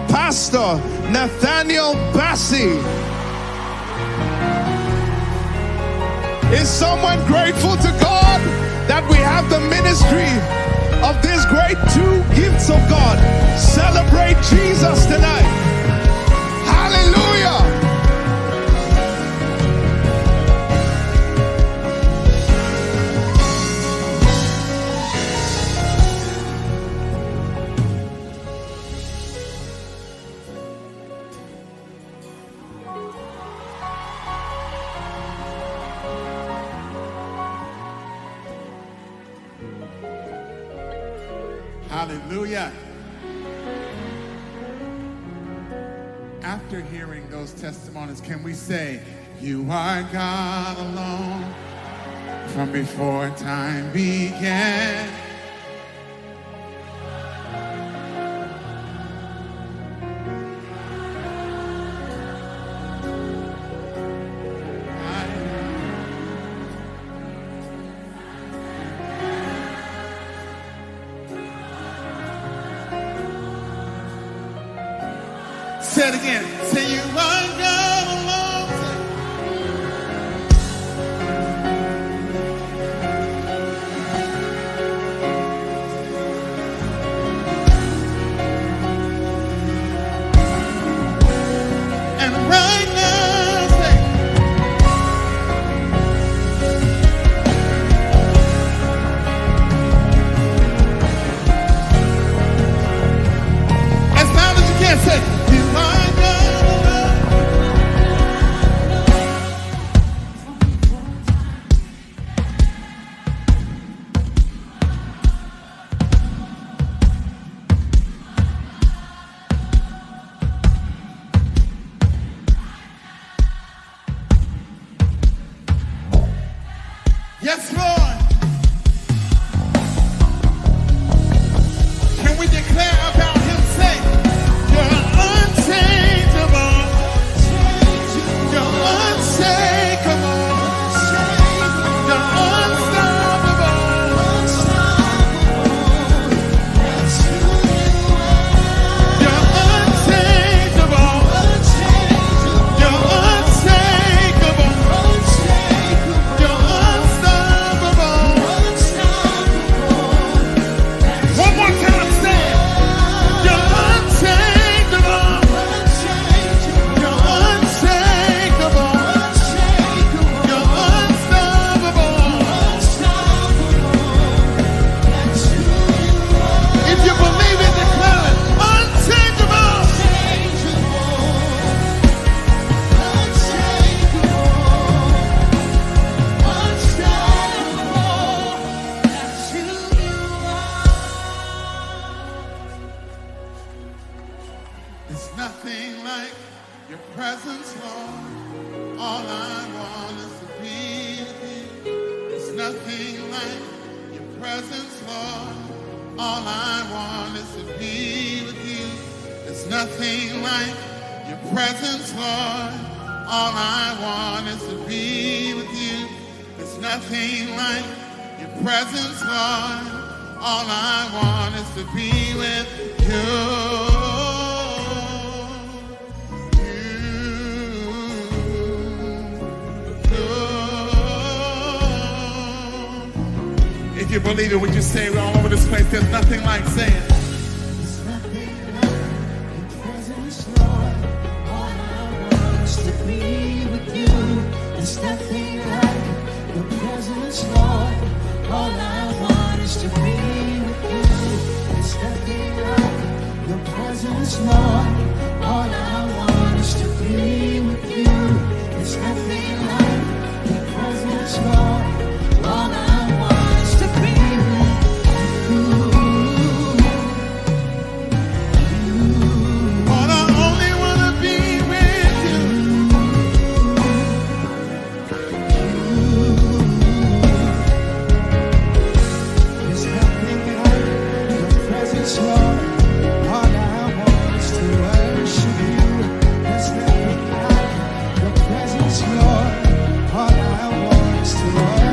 Pastor Nathaniel Bassi. Is someone grateful to God that we have the ministry of these great two gifts of God? Celebrate Jesus tonight. Hallelujah. Hallelujah. After hearing those testimonies, can we say, you are God alone from before time began? Say it again. Say you are God alone. And right now, say, as loud as you can, say, you are. Yes, Lord. Can we declare about him, say, you're unchangeable, you're unshakable, you're unstoppable, you're unchangeable, you're unshakable, you're one more time, say it. You're unchangeable. You're unshakable. You're unstoppable. If you believe it, declare it. Unchangeable. There's nothing like your presence, Lord. All I want is to be with you. There's nothing like your presence, Lord. All I want is to be with you. There's nothing like your presence, Lord. All I want is to be with you. There's nothing like your presence, Lord. All I want is to be with you. If you believe it, would you say it all over this place? There's nothing like saying. There's nothing like your presence, Lord. All I want is to be with you. There's nothing like your presence, Lord. All I want is to be with you. There's nothing like your presence, Lord. All I want is to be with you. There's nothing like your presence, Lord. All I want is to be with you. Lord, I only want to be with you. There's nothing like your presence, Lord. All I want is to worship you. There's nothing like your presence, Lord. All I want is to worship you.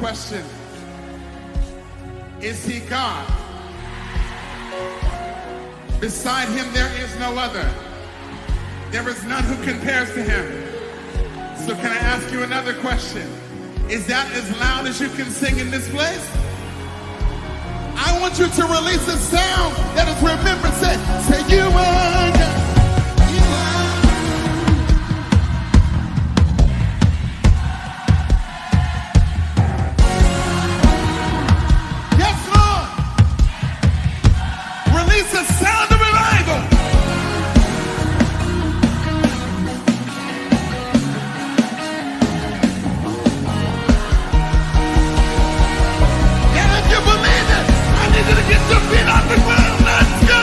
question. Is he God? Beside him there is no other. There is none who compares to him. So can I ask you another question? Is that as loud as you can sing in this place? I want you to release a sound that is remembrance. Say you are God. You are. Yes, Lord. Release a sound of revival. And if you believe it, I need you to get your feet off the ground. Let's go.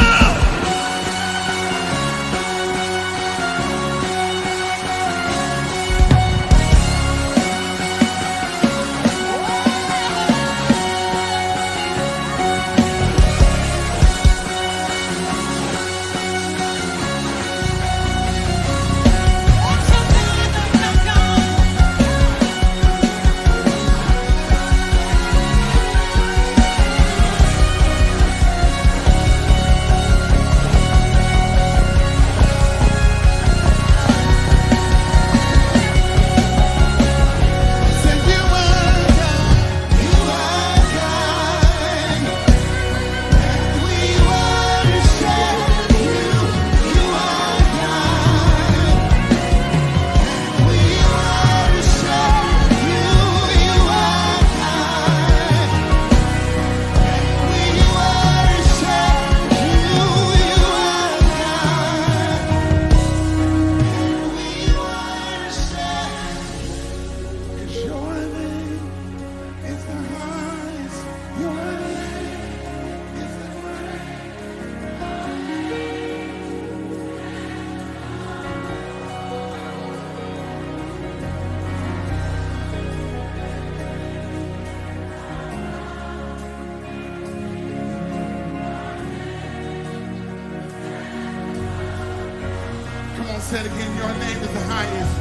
Say it again, your name is the highest.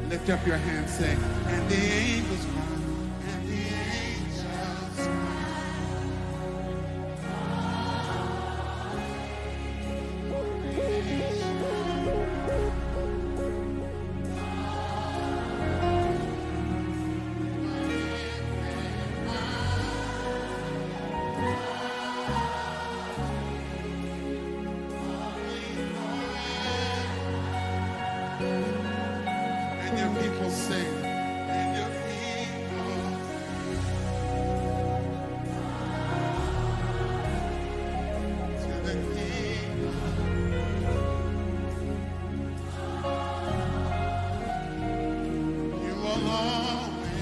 Lift up your hands, say, and the angels cry, and the angels cry. And your people sing, and your people to the King. You will always.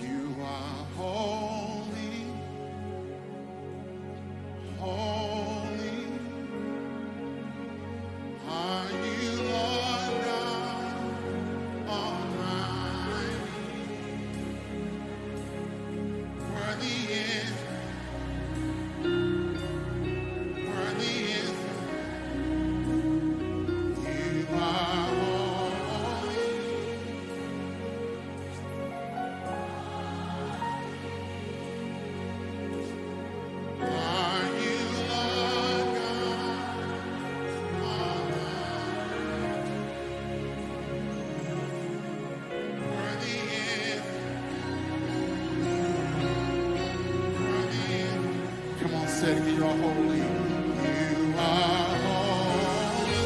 You are holy, holy. Are you Lord God Almighty? Worthy is, worthy is. You are holy. Are you Lord God Almighty? Worthy is, worthy is. Come on, say it again, you are holy. You are holy.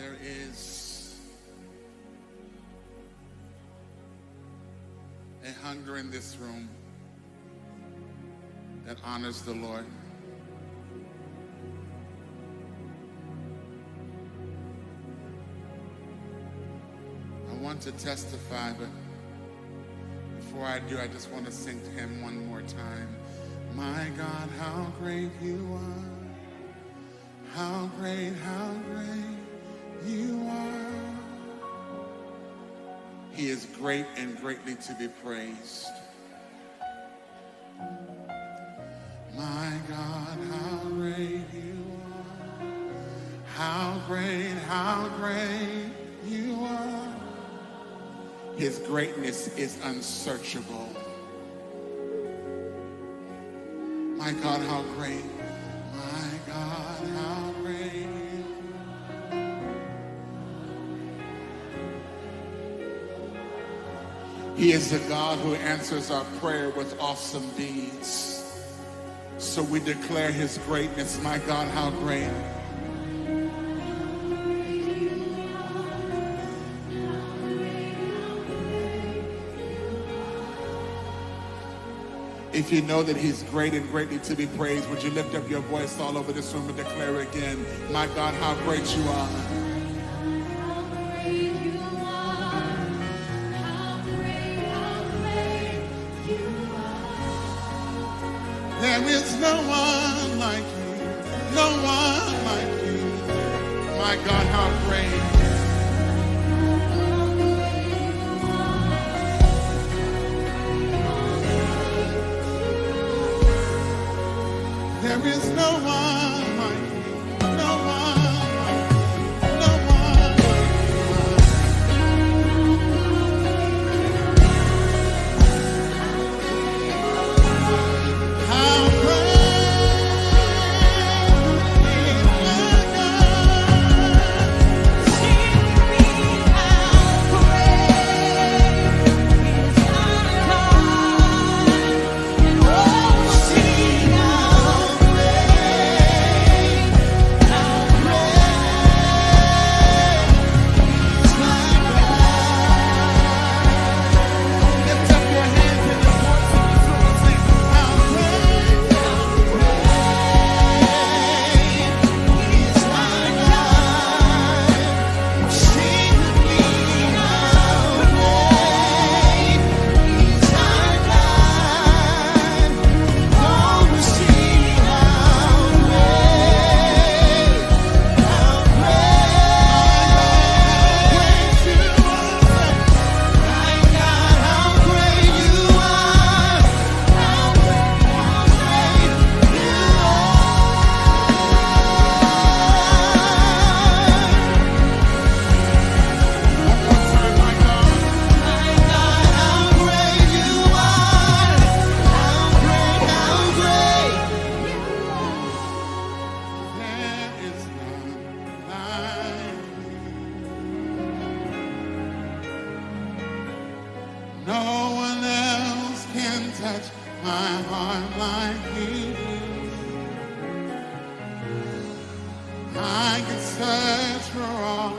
There is a hunger in this room that honors the Lord. I want to testify, but before I do, I just want to sing to him one more time. My God, how great you are. How great you are. He is great and greatly to be praised. My God, how great you are. How great you are. His greatness is unsearchable. My God, how great. My God, how great you are. He is the God who answers our prayer with awesome deeds. So we declare his greatness. My God, how great. If you know that he's great and greatly to be praised, would you lift up your voice all over this room and declare again, my God, how great you are. How great you are. How great you are. There is no one like you. No one like you. My God, how great. There is no one like you, no one like you, no one like you. How great is my God. Sing with me, how great is our God. And oh, sing how Lift up your hands in this voice in this room and sing, how great is my God. Sing with me, how great is our God. Oh, sing how great you are. My God, how great you are. How great you are. One more time, my God. My God, how great you are. How great you are. There is none like you. No one else can touch my heart like you do. I can search for all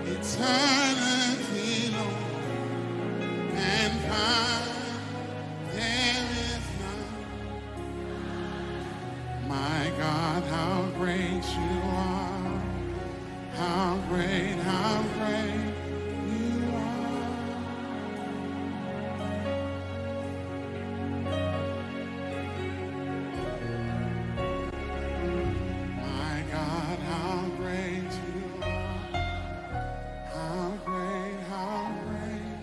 eternity, Lord, and find there is none. My God, how great you are. How great you are. My God, how great you are. How great.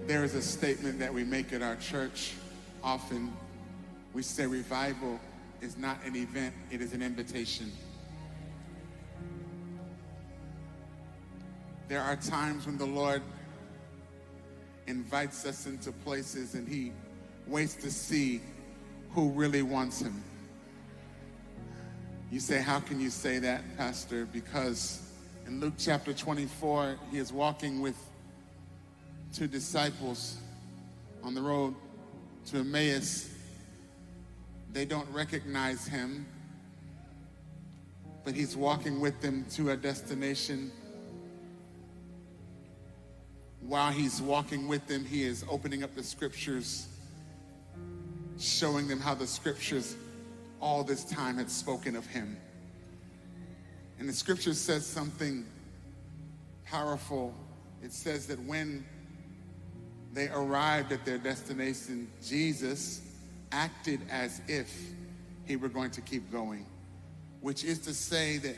There is a statement that we make at our church often. We say revival is not an event, it is an invitation. There are times when the Lord invites us into places and he waits to see who really wants him. You say, how can you say that, Pastor? Because in Luke chapter 24, he is walking with two disciples on the road to Emmaus. They don't recognize him, but he's walking with them to a destination. While he's walking with them, he is opening up the scriptures, showing them how the scriptures all this time had spoken of him. And the scripture says something powerful. It says that when they arrived at their destination, Jesus acted as if he were going to keep going, which is to say that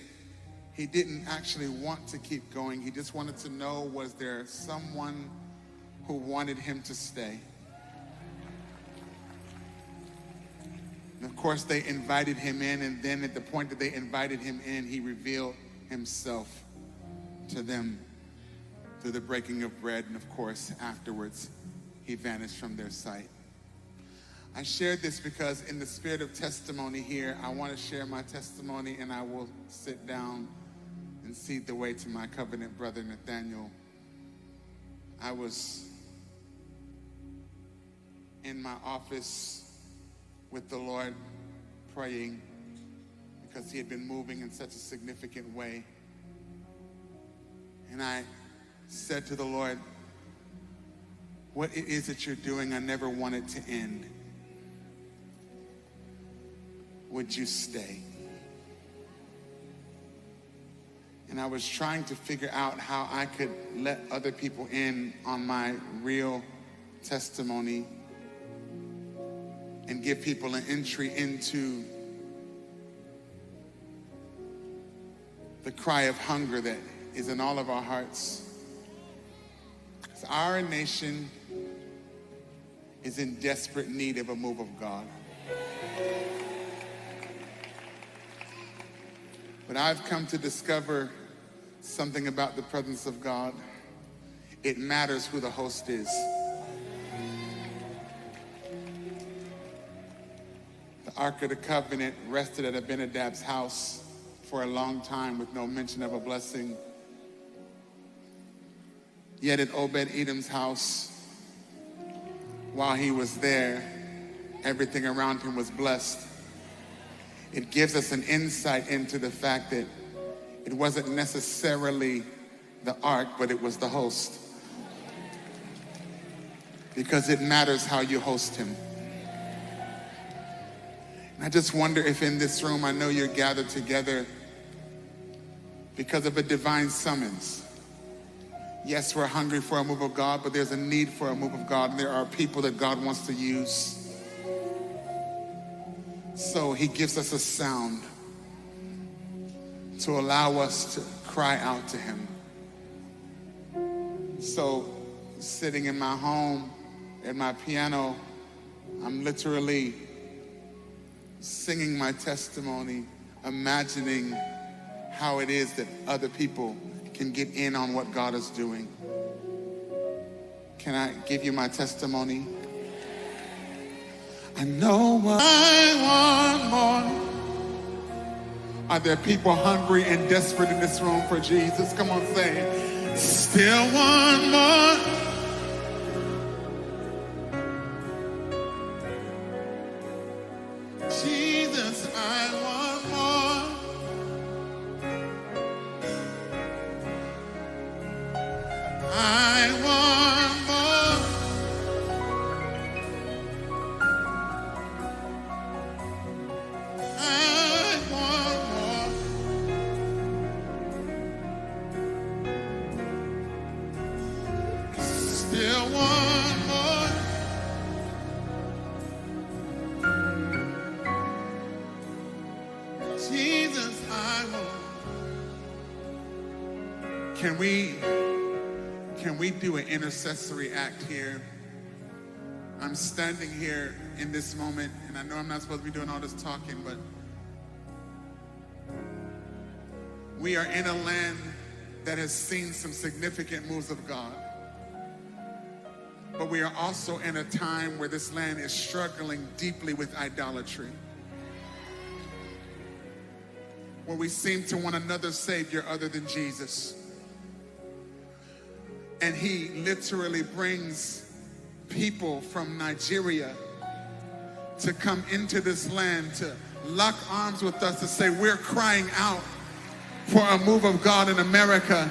he didn't actually want to keep going. He just wanted to know, was there someone who wanted him to stay? And of course, they invited him in, and then at the point that they invited him in, he revealed himself to them through the breaking of bread, and of course, afterwards, he vanished from their sight. I shared this because in the spirit of testimony here, I want to share my testimony, and I will sit down and cede the way to my covenant brother, Nathaniel. I was in my office with the Lord praying because he had been moving in such a significant way. And I said to the Lord, what it is that you're doing, I never want it to end. Would you stay? And I was trying to figure out how I could let other people in on my real testimony and give people an entry into the cry of hunger that is in all of our hearts. Our nation is in desperate need of a move of God. But I've come to discover something about the presence of God. It matters who the host is. The Ark of the Covenant rested at Abinadab's house for a long time with no mention of a blessing. Yet at Obed-Edom's house, while he was there, everything around him was blessed. It gives us an insight into the fact that it wasn't necessarily the ark, but it was the host. Because it matters how you host him. And I just wonder if in this room, I know you're gathered together because of a divine summons. Yes, we're hungry for a move of God, but there's a need for a move of God, and there are people that God wants to use. So he gives us a sound to allow us to cry out to him. So sitting in my home at my piano, I'm literally singing my testimony, imagining how it is that other people can get in on what God is doing. Can I give you my testimony? I know what I want more. Are there people hungry and desperate in this room for Jesus? Come on, say it. Still want more. Jesus, I want more. I want more. I want more. Still want more. Jesus, I want. Can we do an intercessory act here? I'm standing here in this moment, and I know I'm not supposed to be doing all this talking, but we are in a land that has seen some significant moves of God. But we are also in a time where this land is struggling deeply with idolatry, where we seem to want another savior other than Jesus. And he literally brings people from Nigeria to come into this land, to lock arms with us, to say we're crying out for a move of God in America,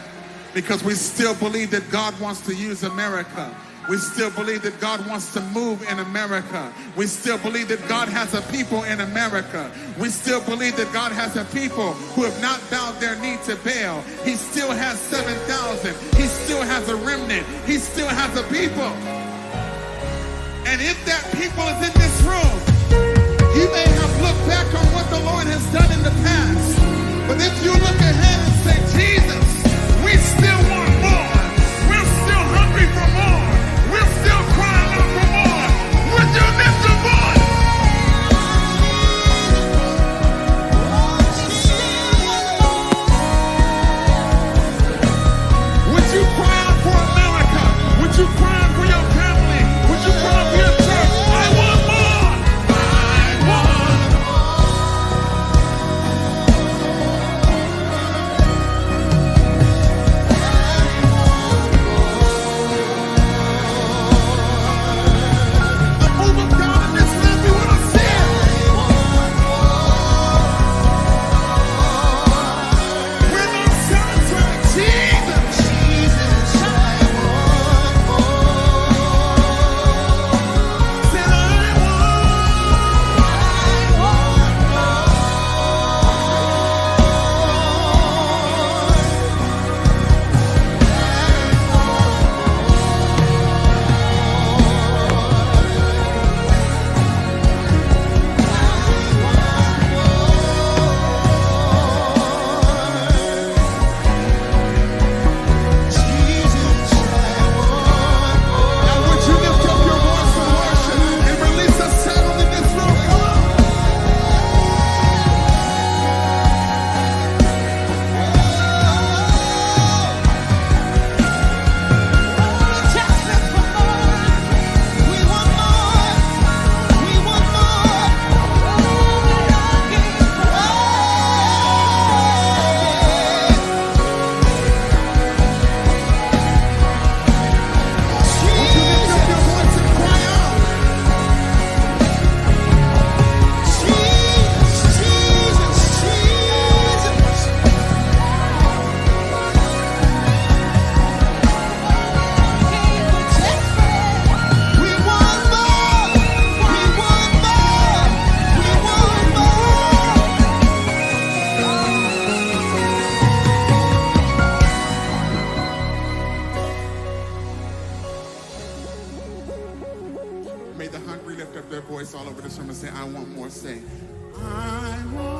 because we still believe that God wants to use America. We still believe that God wants to move in America. We still believe that God has a people in America. We still believe that God has a people who have not bowed their knee to Baal. He still has 7,000. He still has a remnant. He still has a people. And if that people is in this room, you may have looked back on what the Lord has done in the past. But if you look ahead and say, Jesus, we still want more. We're still hungry for more. We're still crying out for more. Would you lift your voice? Would you cry out for America? Would you cry out for your family? Would you cry out for your church? I want more. I want the move of God in this land. We want to see it. We're not satisfied. Jesus. Said I Now would you lift up your voice and worship and release a sound in this room? Come on. Would you lift up your voice and cry out? We want more. We want more. We want more. May the hungry lift up their voice all over this room and say, I want more. Say, I want